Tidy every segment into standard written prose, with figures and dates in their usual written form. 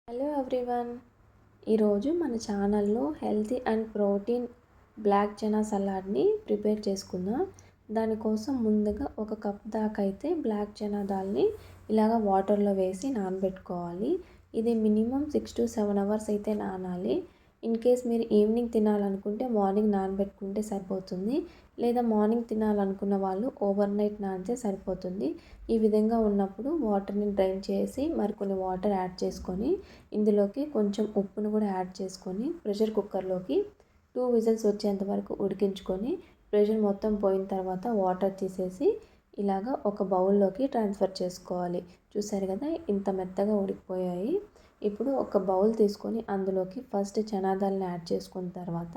Hello everyone. ఈరోజు మన ఛానల్లో healthy and protein black chana సలాడ్ని ప్రిపేర్ చేసుకుందాం. దానికోసం ముందుగా ఒక కప్ దాకా అయితే బ్లాక్ చనా దాల్ని ఇలాగ వాటర్లో వేసి నానబెట్టుకోవాలి. ఇది మినిమం 6 to 7 అవర్స్ అయితే నానాలి. ఇన్ కేస్ మీరు ఈవినింగ్ తినాలనుకుంటే మార్నింగ్ నానబెట్టుకుంటే సరిపోతుంది, లేదా మార్నింగ్ తినాలనుకున్న వాళ్ళు ఓవర్ నైట్ నానితే సరిపోతుంది. ఈ విధంగా ఉన్నప్పుడు వాటర్ని డ్రైన్ చేసి మరికొన్ని వాటర్ యాడ్ చేసుకొని ఇందులోకి కొంచెం ఉప్పును కూడా యాడ్ చేసుకొని ప్రెషర్ కుక్కర్లోకి 2 విజిల్స్ వచ్చేంత వరకు ఉడికించుకొని ప్రెషర్ మొత్తం పోయిన తర్వాత వాటర్ తీసేసి ఇలాగ ఒక బౌల్లోకి ట్రాన్స్ఫర్ చేసుకోవాలి. చూసారు కదా, ఇంత మెత్తగా ఉడికిపోయాయి. ఇప్పుడు ఒక బౌల్ తీసుకొని అందులోకి ఫస్ట్ చనాదాల్ని యాడ్ చేసుకున్న తర్వాత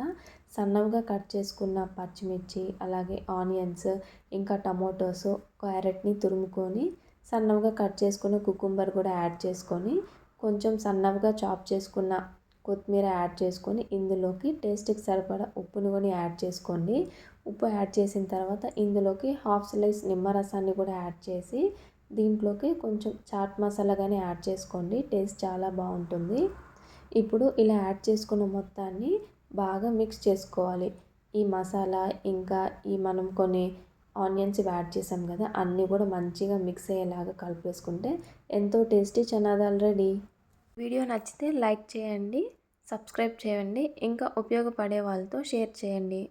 సన్నగా కట్ చేసుకున్న పచ్చిమిర్చి, అలాగే ఆనియన్స్, ఇంకా టమోటోస్, క్యారెట్ని తురుముకొని సన్నగా కట్ చేసుకున్న కుకుంబర్ కూడా యాడ్ చేసుకొని కొంచెం సన్నగా చాప్ చేసుకున్న కొత్తిమీర యాడ్ చేసుకొని ఇందులోకి టేస్ట్కి సరిపడా ఉప్పును కూడా యాడ్ చేసుకోండి. ఉప్పు యాడ్ చేసిన తర్వాత ఇందులోకి హాఫ్ స్లైస్ నిమ్మరసాన్ని కూడా యాడ్ చేసి దీంట్లోకి కొంచెం చాట్ మసాలా కానీ యాడ్ చేసుకోండి. టేస్ట్ చాలా బాగుంటుంది. ఇప్పుడు ఇలా యాడ్ చేసుకున్న మొత్తాన్ని బాగా మిక్స్ చేసుకోవాలి. ఈ మసాలా ఇంకా మనం కొన్ని ఆనియన్స్ యాడ్ చేసాం కదా, అన్నీ కూడా మంచిగా మిక్స్ అయ్యేలాగా కలిపేసుకుంటే ఎంతో tasty chana dal ready. Video నచ్చితే లైక్ చేయండి, సబ్స్క్రైబ్ చేయండి, ఇంకా ఉపయోగపడే వాళ్ళతో షేర్ చేయండి.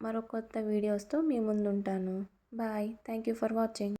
మరో కొత్త వీడియోస్తో మీ ముందు ఉంటాను. Bye. Thank you for watching.